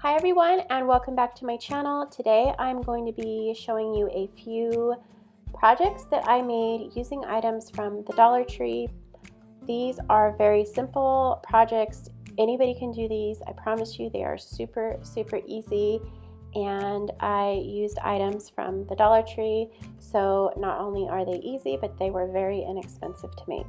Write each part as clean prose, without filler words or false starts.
Hi everyone, and welcome back to my channel. Today I'm going to be showing you a few projects that I made using items from the Dollar Tree. These are very simple projects. Anybody can do these. I promise you they are super easy, and I used items from the Dollar Tree, so not only are they easy, but they were very inexpensive to make.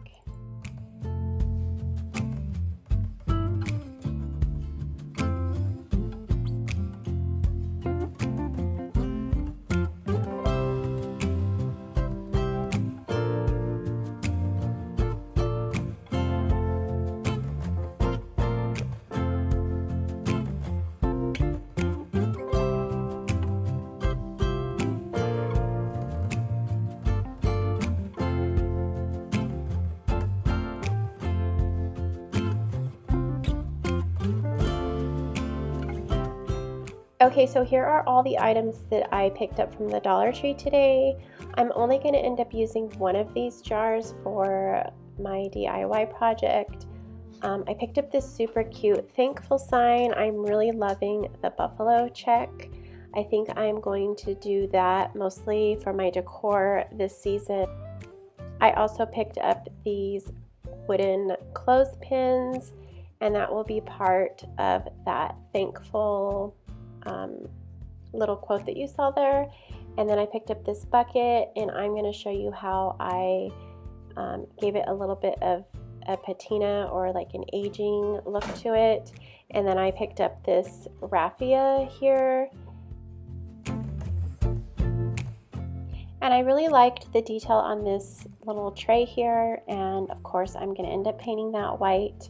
Okay, so here are all the items that I picked up from the Dollar Tree today. I'm only going to end up using one of these jars for my DIY project. I picked up this super cute thankful sign. I'm really loving the buffalo check. I think I'm going to do that mostly for my decor this season. I also picked up these wooden clothespins, and that will be part of that thankful little quote that you saw there. And then I picked up this bucket, and I'm going to show you how I gave it a little bit of a patina or like an aging look to it. And then I picked up this raffia here, and I really liked the detail on this little tray here, and of course I'm going to end up painting that white.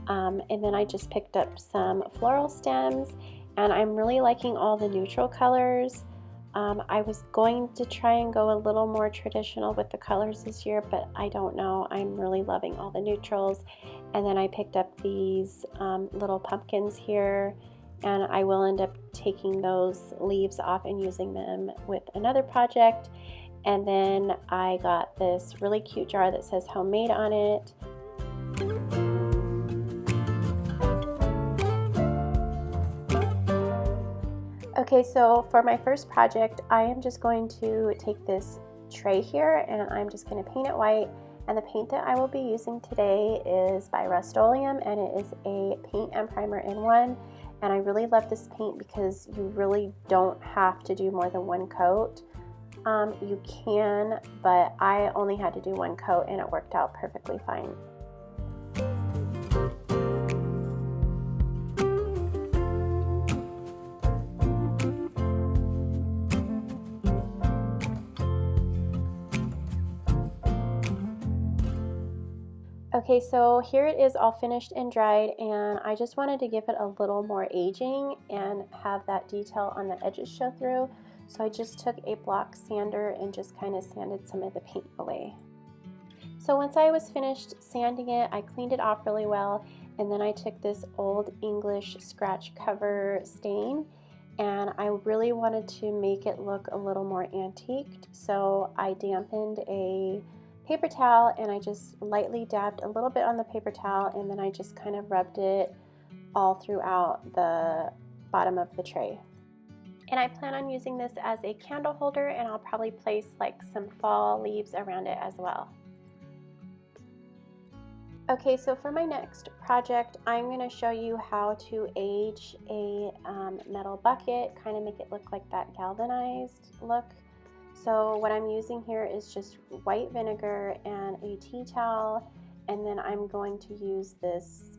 And then I just picked up some floral stems, and I'm really liking all the neutral colors. I was going to try and go a little more traditional with the colors this year, but I don't know. I'm really loving all the neutrals. And then I picked up these little pumpkins here, and I will end up taking those leaves off and using them with another project. And then I got this really cute jar that says homemade on it. Okay, so for my first project, I am just going to take this tray here, and I'm just going to paint it white. And the paint that I will be using today is by Rust-Oleum, and it is a paint and primer in one. And I really love this paint because you really don't have to do more than one coat. You can, but I only had to do one coat, and it worked out perfectly fine. Okay, so here it is all finished and dried, and I just wanted to give it a little more aging and have that detail on the edges show through. So I just took a block sander and just kind of sanded some of the paint away. So once I was finished sanding it, I cleaned it off really well, and then I took this Old English scratch cover stain, and I really wanted to make it look a little more antiqued, so I dampened a paper towel, and I just lightly dabbed a little bit on the paper towel, and then I just kind of rubbed it all throughout the bottom of the tray. And I plan on using this as a candle holder, and I'll probably place like some fall leaves around it as well. Okay, so for my next project, I'm going to show you how to age a metal bucket, kind of make it look like that galvanized look. So what I'm using here is just white vinegar and a tea towel, and then I'm going to use this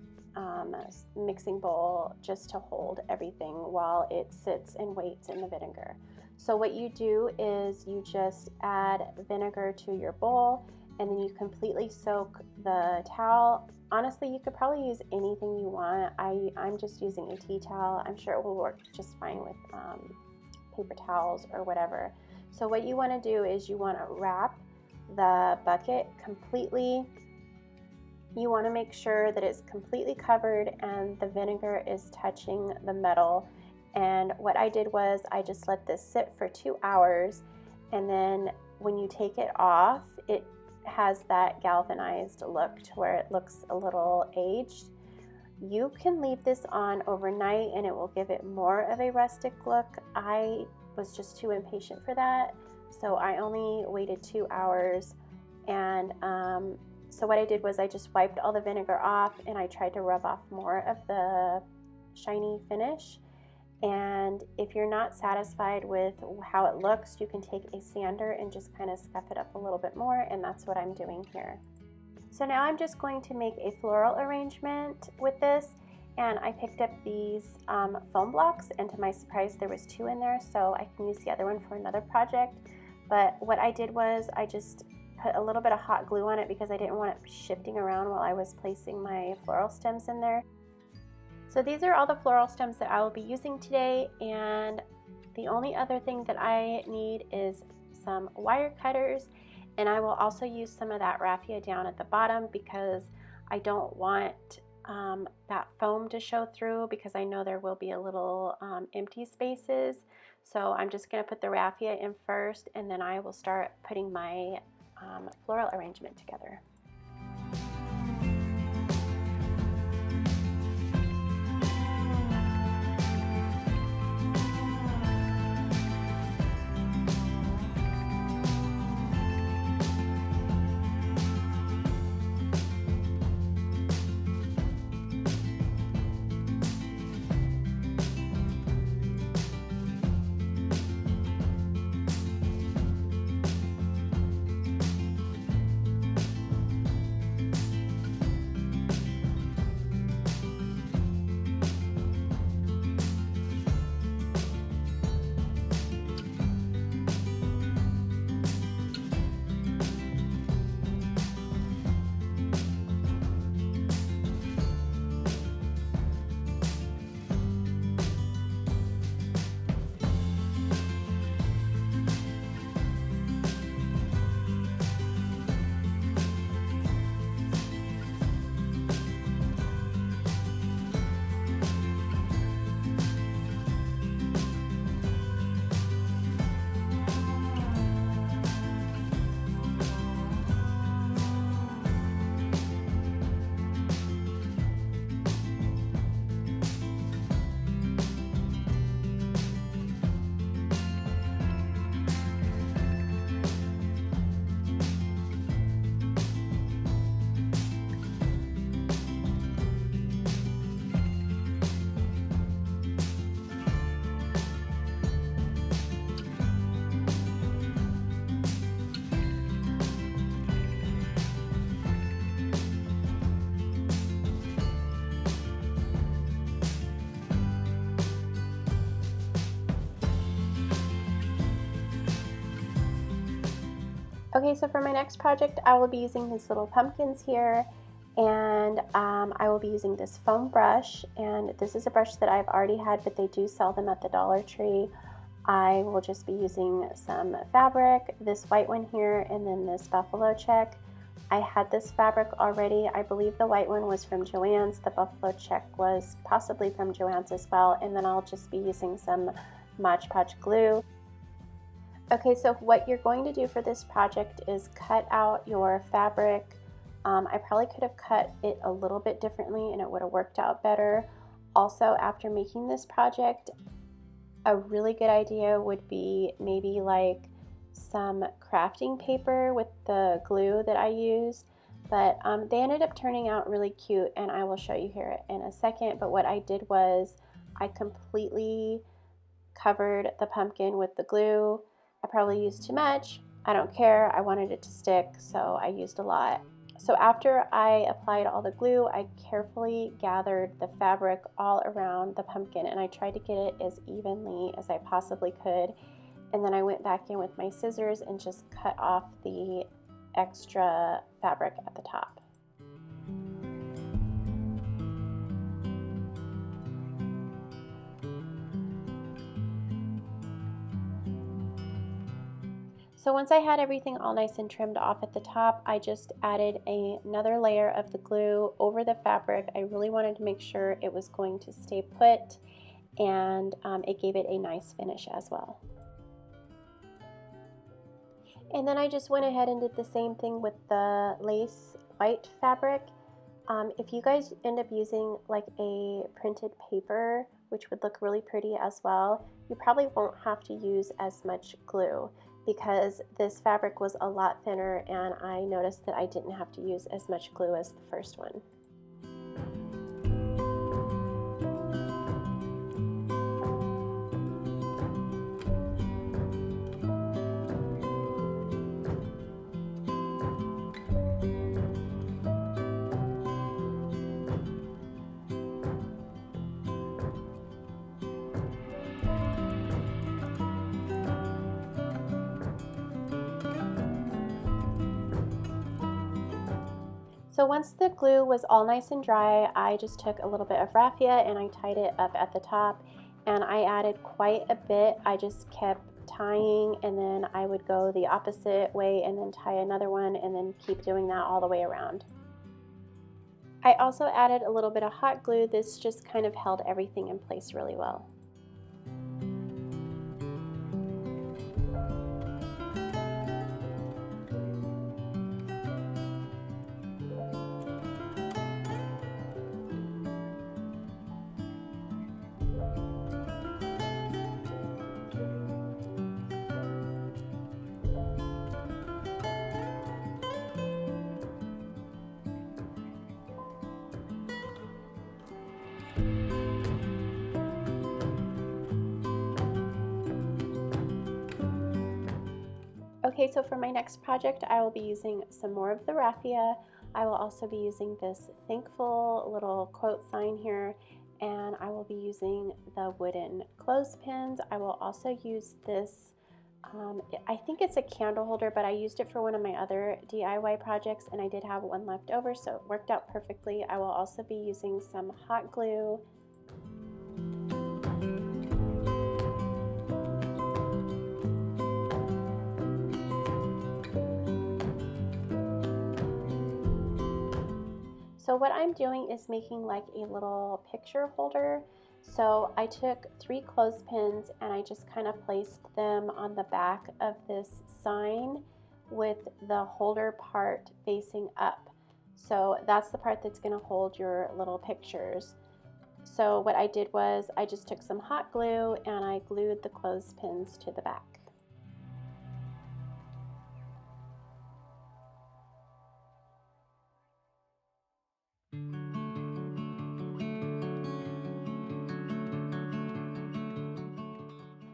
mixing bowl just to hold everything while it sits and waits in the vinegar. So what you do is you just add vinegar to your bowl, and then you completely soak the towel. Honestly, you could probably use anything you want. I'm just using a tea towel. I'm sure it will work just fine with paper towels or whatever. So what you want to do is you want to wrap the bucket completely. You want to make sure that it's completely covered and the vinegar is touching the metal. And what I did was I just let this sit for 2 hours, and then when you take it off, it has that galvanized look to where it looks a little aged. You can leave this on overnight and it will give it more of a rustic look. I was just too impatient for that, so I only waited 2 hours. And so what I did was I just wiped all the vinegar off and I tried to rub off more of the shiny finish. And if you're not satisfied with how it looks, you can take a sander and just kind of scuff it up a little bit more, and that's what I'm doing here. So now I'm just going to make a floral arrangement with this, and I picked up these foam blocks, and to my surprise there was 2 in there, so I can use the other one for another project. But what I did was I just put a little bit of hot glue on it because I didn't want it shifting around while I was placing my floral stems in there. So these are all the floral stems that I will be using today, and the only other thing that I need is some wire cutters, and I will also use some of that raffia down at the bottom because I don't want that foam to show through, because I know there will be a little empty spaces. So I'm just going to put the raffia in first, and then I will start putting my floral arrangement together. Okay, so for my next project, I will be using these little pumpkins here, and I will be using this foam brush, and this is a brush that I've already had, but they do sell them at the Dollar Tree. I will just be using some fabric, this white one here, and then this buffalo check. I had this fabric already. I believe the white one was from Joann's, the buffalo check was possibly from Joann's as well, and then I'll just be using some Mod Podge glue. Okay, so what you're going to do for this project is cut out your fabric. I probably could have cut it a little bit differently and it would have worked out better. Also, after making this project, a really good idea would be maybe like some crafting paper with the glue that I used. But they ended up turning out really cute, and I will show you here in a second. But what I did was I completely covered the pumpkin with the glue. I probably used too much. I don't care. I wanted it to stick, so I used a lot. So after I applied all the glue, I carefully gathered the fabric all around the pumpkin, and I tried to get it as evenly as I possibly could. And then I went back in with my scissors and just cut off the extra fabric at the top. So once I had everything all nice and trimmed off at the top, I just added another layer of the glue over the fabric. I really wanted to make sure it was going to stay put, and it gave it a nice finish as well. And then I just went ahead and did the same thing with the lace white fabric. If you guys end up using like a printed paper, which would look really pretty as well, you probably won't have to use as much glue because this fabric was a lot thinner and I noticed that I didn't have to use as much glue as the first one. So once the glue was all nice and dry, I just took a little bit of raffia and I tied it up at the top, and I added quite a bit. I just kept tying and then I would go the opposite way and then tie another one and then keep doing that all the way around. I also added a little bit of hot glue. This just kind of held everything in place really well. Okay, so for my next project, I will be using some more of the raffia. I will also be using this thankful little quote sign here, and I will be using the wooden clothespins. I will also use this, I think it's a candle holder, but I used it for one of my other DIY projects, and I did have one left over, so it worked out perfectly. I will also be using some hot glue. So what I'm doing is making like a little picture holder. So I took 3 clothespins and I just kind of placed them on the back of this sign with the holder part facing up. So that's the part that's going to hold your little pictures. So what I did was I just took some hot glue and I glued the clothespins to the back.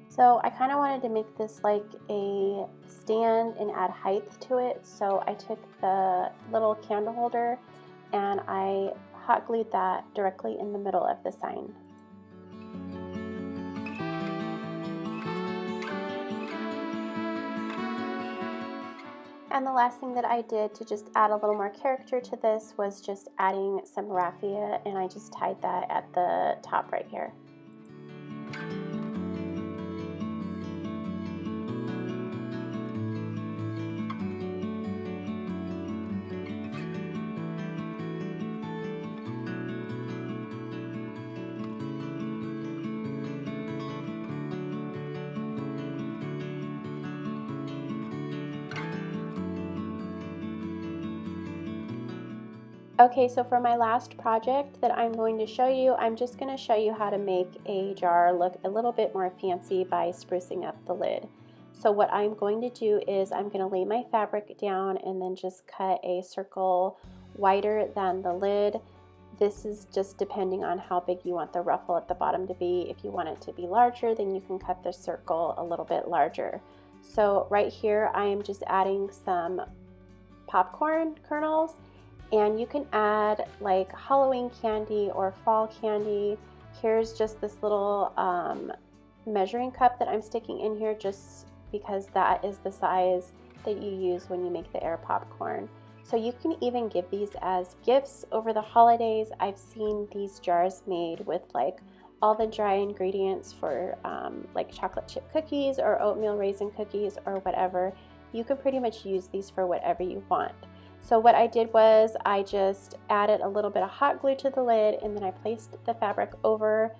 So I kind of wanted to make this like a stand and add height to it. So I took the little candle holder and I hot glued that directly in the middle of the sign. And the last thing that I did to just add a little more character to this was just adding some raffia, and I just tied that at the top right here. Okay, so for my last project that I'm going to show you, I'm just going to show you how to make a jar look a little bit more fancy by sprucing up the lid. So what I'm going to do is I'm going to lay my fabric down and then just cut a circle wider than the lid. This is just depending on how big you want the ruffle at the bottom to be. If you want it to be larger, then you can cut the circle a little bit larger. So right here, I am just adding some popcorn kernels. And you can add like Halloween candy or fall candy. Here's just this little measuring cup that I'm sticking in here just because that is the size that you use when you make the air popcorn. So you can even give these as gifts over the holidays. I've seen these jars made with like all the dry ingredients for like chocolate chip cookies or oatmeal raisin cookies or whatever. You can pretty much use these for whatever you want. So what I did was I just added a little bit of hot glue to the lid, and then I placed the fabric over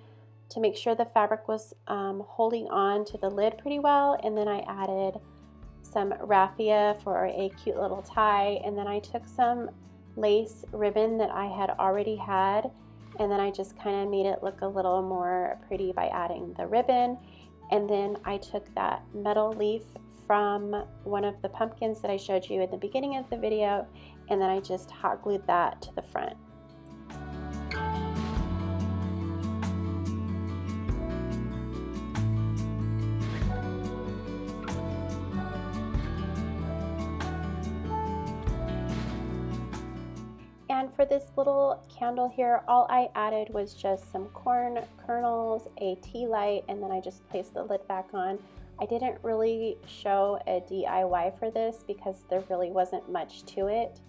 to make sure the fabric was holding on to the lid pretty well, and then I added some raffia for a cute little tie, and then I took some lace ribbon that I had already had, and then I just kind of made it look a little more pretty by adding the ribbon. And then I took that metal leaf from one of the pumpkins that I showed you at the beginning of the video, and then I just hot glued that to the front. And for this little candle here, all I added was just some corn kernels, a tea light, and then I just placed the lid back on. I didn't really show a DIY for this because there really wasn't much to it,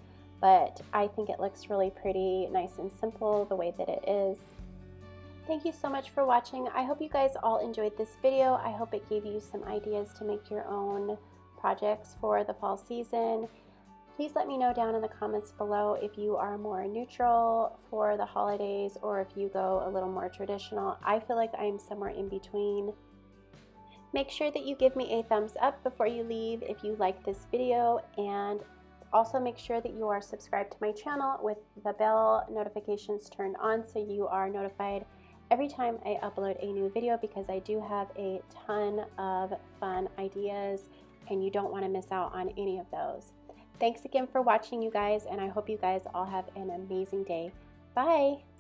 but I think it looks really pretty, nice and simple the way that it is. Thank you so much for watching. I hope you guys all enjoyed this video. I hope it gave you some ideas to make your own projects for the fall season. Please let me know down in the comments below if you are more neutral for the holidays or if you go a little more traditional. I feel like I'm somewhere in between. Make sure that you give me a thumbs up before you leave if you like this video, and also make sure that you are subscribed to my channel with the bell notifications turned on so you are notified every time I upload a new video, because I do have a ton of fun ideas and you don't want to miss out on any of those. Thanks again for watching, you guys, and I hope you guys all have an amazing day. Bye!